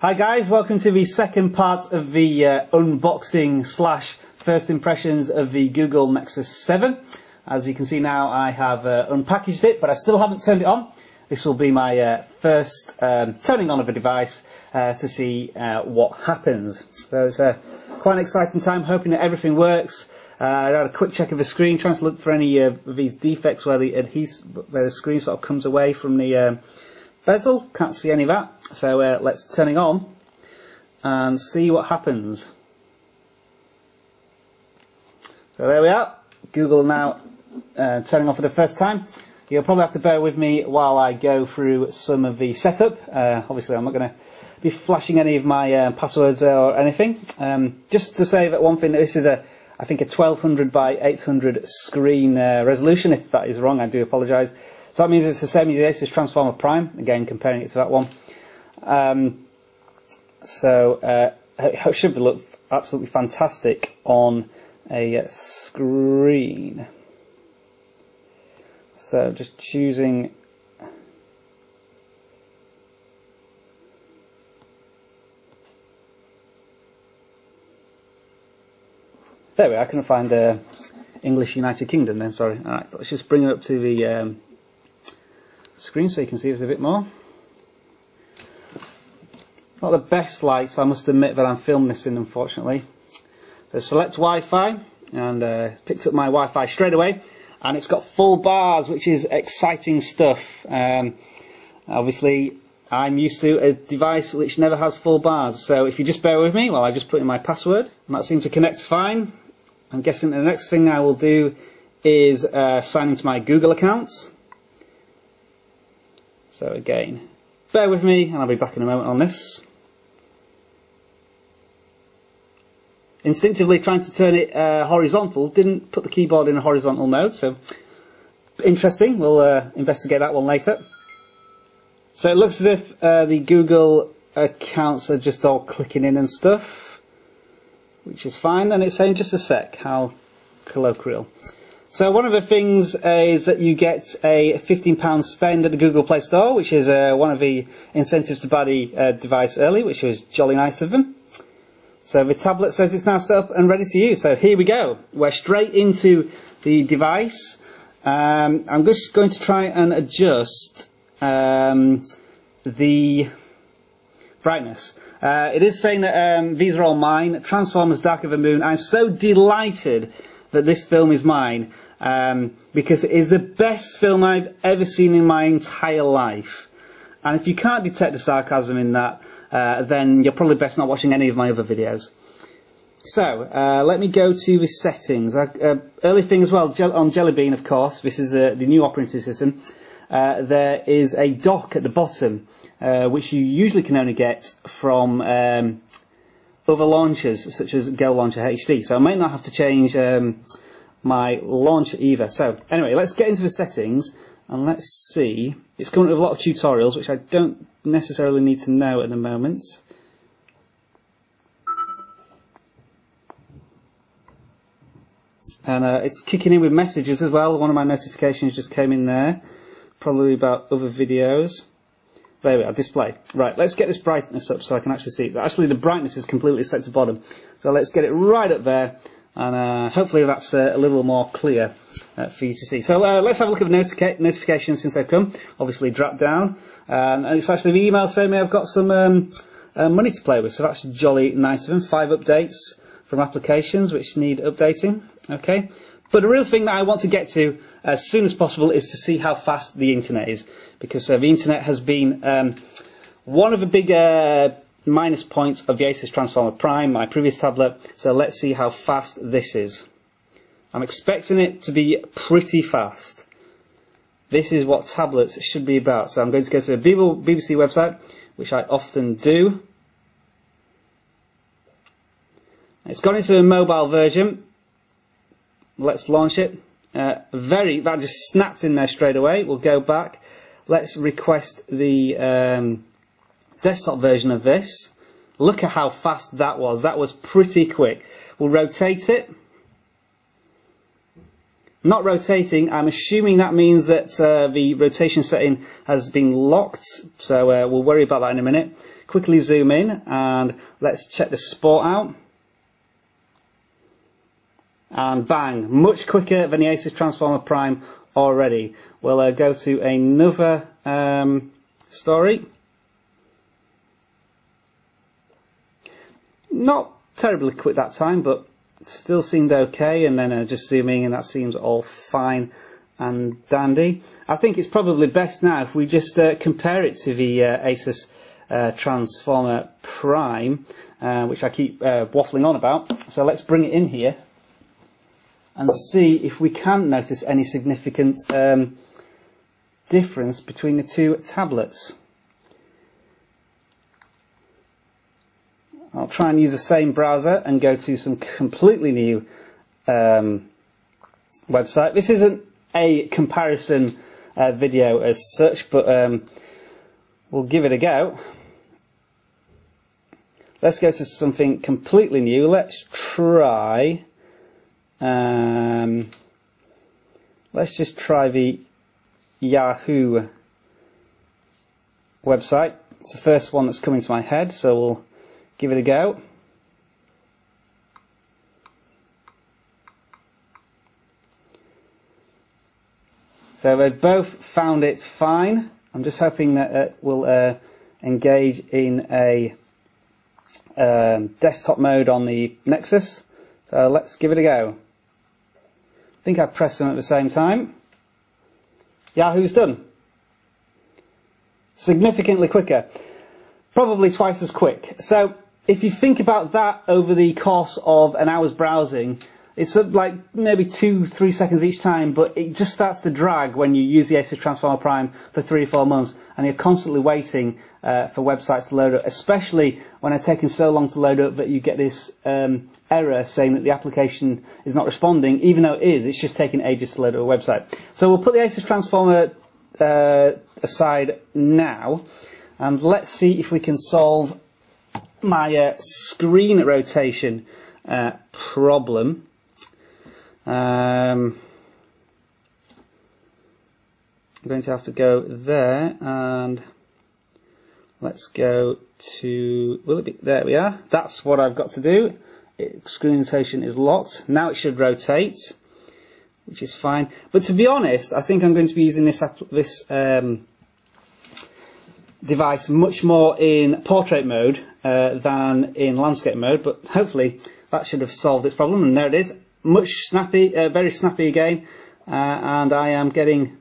Hi guys, welcome to the second part of the unboxing slash first impressions of the Google Nexus 7. As you can see now, I have unpackaged it, but I still haven't turned it on. This will be my first turning on of a device to see what happens. So it's quite an exciting time, hoping that everything works. I had a quick check of the screen, trying to look for any of these defects where the screen sort of comes away from the bezel. Can't see any of that. So let's turn it on and see what happens. So there we are. Google now turning on for the first time. You'll probably have to bear with me while I go through some of the setup. Obviously I'm not going to be flashing any of my passwords or anything. Just to say that one thing, this is I think a 1200 by 800 screen resolution. If that is wrong, I do apologise. So that means it's the same as the Asus Transformer Prime, again comparing it to that one. It should look absolutely fantastic on a screen. So just choosing there we are. I couldn't find English United Kingdom then, sorry. Alright, let's just bring it up to the screen so you can see us a bit more. Not the best lights, I must admit, that I'm filming this in, unfortunately. There's select Wi-Fi, and picked up my Wi-Fi straight away, and it's got full bars, which is exciting stuff. Obviously, I'm used to a device which never has full bars, so if you just bear with me while I just put in my password, and that seems to connect fine. I'm guessing the next thing I will do is sign into my Google account. So again, bear with me and I'll be back in a moment on this. Instinctively trying to turn it horizontal, didn't put the keyboard in a horizontal mode, so interesting, we'll investigate that one later. So it looks as if the Google accounts are just all clicking in and stuff, which is fine, and it's saying just a sec, how colloquial. So one of the things is that you get a £15 spend at the Google Play Store, which is one of the incentives to buy the device early, which was jolly nice of them. So the tablet says it's now set up and ready to use. So here we go. We're straight into the device. I'm just going to try and adjust the brightness. It is saying that these are all mine. Transformers Dark of the Moon. I'm so delighted that this film is mine, because it is the best film I've ever seen in my entire life. And if you can't detect the sarcasm in that, then you're probably best not watching any of my other videos. So, let me go to the settings. Early thing as well, on Jelly Bean, of course, this is the new operating system. There is a dock at the bottom, which you usually can only get from other launchers, such as Go Launcher HD. So I might not have to change my launcher either. So anyway, let's get into the settings and let's see. It's coming with a lot of tutorials, which I don't necessarily need to know at the moment. And it's kicking in with messages as well. One of my notifications just came in there, probably about other videos. There we are, display. Right, let's get this brightness up so I can actually see it. Actually, the brightness is completely set to bottom. So let's get it right up there, and hopefully that's a little more clear for you to see. So let's have a look at the notifications since they've come. Obviously, drop down. And it's actually the email saying I've got some money to play with, so that's jolly nice of them. 5 updates from applications which need updating. Okay. But the real thing that I want to get to as soon as possible is to see how fast the internet is, because the internet has been one of the big minus points of the Asus Transformer Prime, my previous tablet. So let's see how fast this is. I'm expecting it to be pretty fast. This is what tablets should be about. So I'm going to go to the BBC website, which I often do. It's gone into a mobile version. Let's launch it. That just snapped in there straight away. We'll go back. Let's request the desktop version of this. Look at how fast that was. That was pretty quick. We'll rotate it. Not rotating, I'm assuming that means that the rotation setting has been locked, so we'll worry about that in a minute. quickly zoom in and let's check the sport out. And bang, much quicker than the Asus Transformer Prime already. We'll go to another story. Not terribly quick that time, but still seemed okay, and then just zooming and that seems all fine and dandy. I think it's probably best now if we just compare it to the Asus Transformer Prime, which I keep waffling on about. So let's bring it in here and see if we can notice any significant difference between the two tablets. I'll try and use the same browser and go to some completely new website. This isn't a comparison video as such, but we'll give it a go. Let's go to something completely new. Let's try... let's just try the Yahoo website. It's the first one that's coming to my head, so we'll give it a go. So they both found it fine. I'm just hoping that it will engage in a desktop mode on the Nexus. So let's give it a go. I think I pressed them at the same time. Yahoo's done. Significantly quicker. Probably twice as quick. So if you think about that over the course of an hour's browsing, it's like maybe 2-3 seconds each time, but it just starts to drag when you use the Asus Transformer Prime for 3 or 4 months and you're constantly waiting for websites to load up, especially when it's taken so long to load up that you get this error saying that the application is not responding, even though it is. It's just taking ages to load up a website. So we'll put the Asus Transformer aside now, and let's see if we can solve my screen rotation problem. I'm going to have to go there, and let's go to, will it be, there we are. That's what I've got to do. Screen rotation is locked. Now it should rotate, which is fine. But to be honest, I think I'm going to be using this device much more in portrait mode than in landscape mode, but hopefully that should have solved its problem, and there it is. Much snappy, very snappy again, and I am getting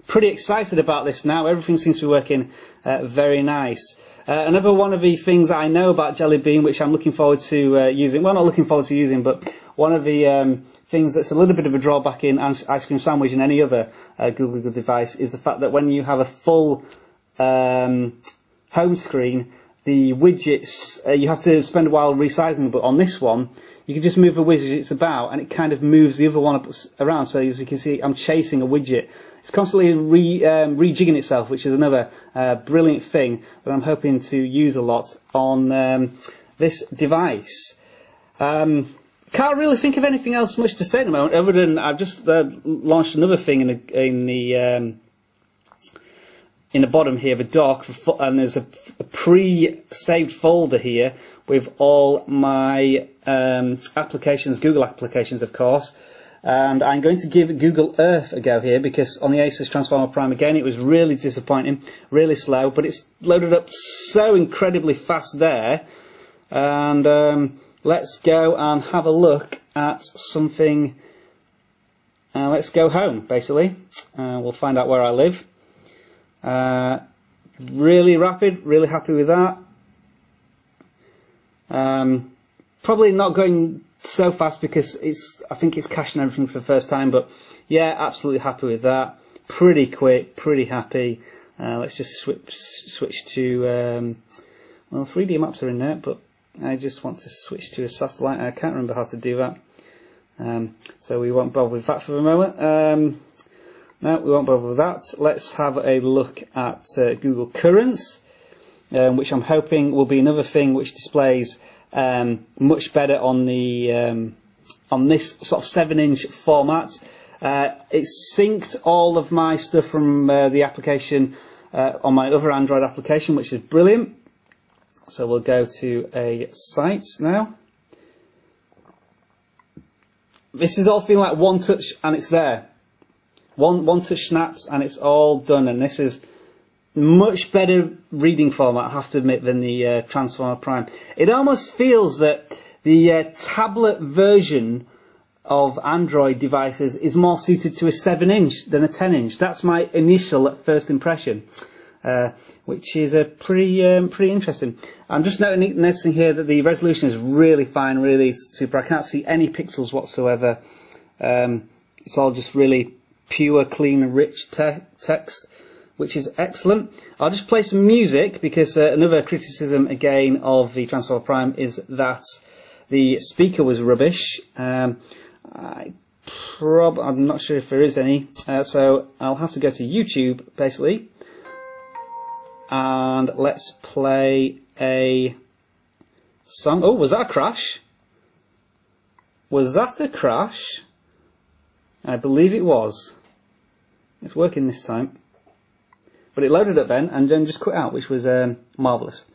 pretty excited about this now. Everything seems to be working very nice. Another one of the things I know about Jelly Bean, which I'm looking forward to using, well, not looking forward to using, but one of the things that's a little bit of a drawback in Ice Cream Sandwich and any other Google device is the fact that when you have a full home screen, the widgets, you have to spend a while resizing them, but on this one, you can just move the widgets about and it kind of moves the other one around. So as you can see, I'm chasing a widget. It's constantly rejigging itself, which is another brilliant thing that I'm hoping to use a lot on this device. Can't really think of anything else much to say at the moment, other than I've just launched another thing in the bottom here, the dock, and there's a pre-saved folder here with all my applications, Google applications of course, and I'm going to give Google Earth a go here, because on the Asus Transformer Prime again it was really disappointing, really slow, but it's loaded up so incredibly fast there. And let's go and have a look at something. Let's go home basically, we'll find out where I live. Really rapid, really happy with that. Probably not going so fast because I think it's caching everything for the first time, but yeah, absolutely happy with that. Pretty quick, pretty happy. Let's just switch to, well, 3D maps are in there, but I just want to switch to a satellite. I can't remember how to do that. So we won't bother with that for the moment. No, we won't bother with that. Let's have a look at Google Currents, which I'm hoping will be another thing which displays much better on the on this sort of 7-inch format. It's synced all of my stuff from the application on my other Android application, which is brilliant. So we'll go to a site now. This is all feeling like one touch and it's there. One touch snaps and it's all done, and this is much better reading format, I have to admit, than the Transformer Prime. It almost feels that the tablet version of Android devices is more suited to a 7-inch than a 10-inch. That's my initial first impression, which is pretty interesting. I'm just noticing here that the resolution is really fine, really super. I can't see any pixels whatsoever. It's all just really pure, clean, rich text, which is excellent. I'll just play some music, because another criticism again of the Transformer Prime is that the speaker was rubbish. I'm not sure if there is any, so I'll have to go to YouTube basically, and let's play a song. Oh, was that a crash? Was that a crash? I believe it was. It's working this time. But it loaded up then and then just quit out, which was marvellous.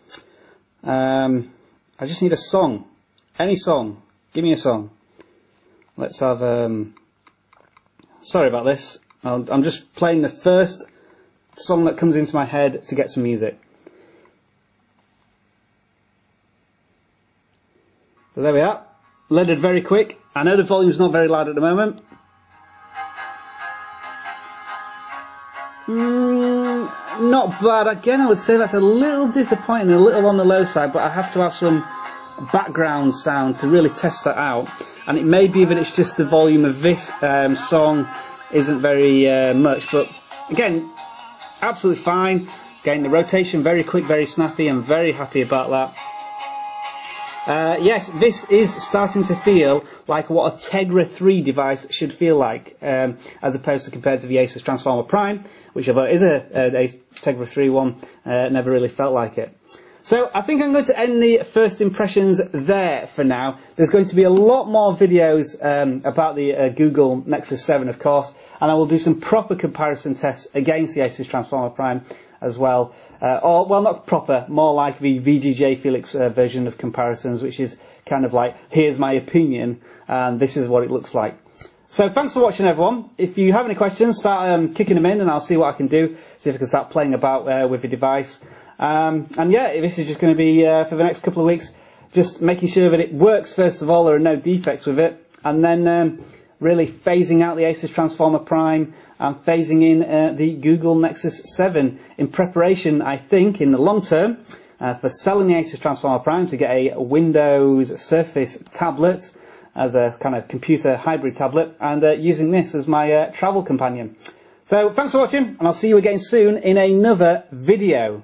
I just need a song. Any song. Give me a song. Let's have... sorry about this. I'm just playing the first song that comes into my head to get some music. So there we are. Loaded very quick. I know the volume's not very loud at the moment. Not bad. Again, I would say that's a little disappointing, a little on the low side, but I have to have some background sound to really test that out. And it may be that it's just the volume of this song isn't very much, but again, absolutely fine. Again, the rotation very quick, very snappy. I'm very happy about that. Yes, this is starting to feel like what a Tegra 3 device should feel like, as opposed to compared to the Asus Transformer Prime, which although it is a Tegra 3 one, never really felt like it. So I think I'm going to end the first impressions there for now. There's going to be a lot more videos about the Google Nexus 7, of course, and I will do some proper comparison tests against the Asus Transformer Prime as well. Or, well, not proper, more like the VGJ Felix version of comparisons, which is kind of like, here's my opinion, and this is what it looks like. So thanks for watching, everyone. If you have any questions, start kicking them in, and I'll see what I can do, see if I can start playing about with the device. And yeah, this is just going to be for the next couple of weeks, just making sure that it works first of all, there are no defects with it, and then really phasing out the Asus Transformer Prime and phasing in the Google Nexus 7 in preparation, I think, in the long term, for selling the Asus Transformer Prime to get a Windows Surface tablet as a kind of computer hybrid tablet, and using this as my travel companion. So thanks for watching, and I'll see you again soon in another video.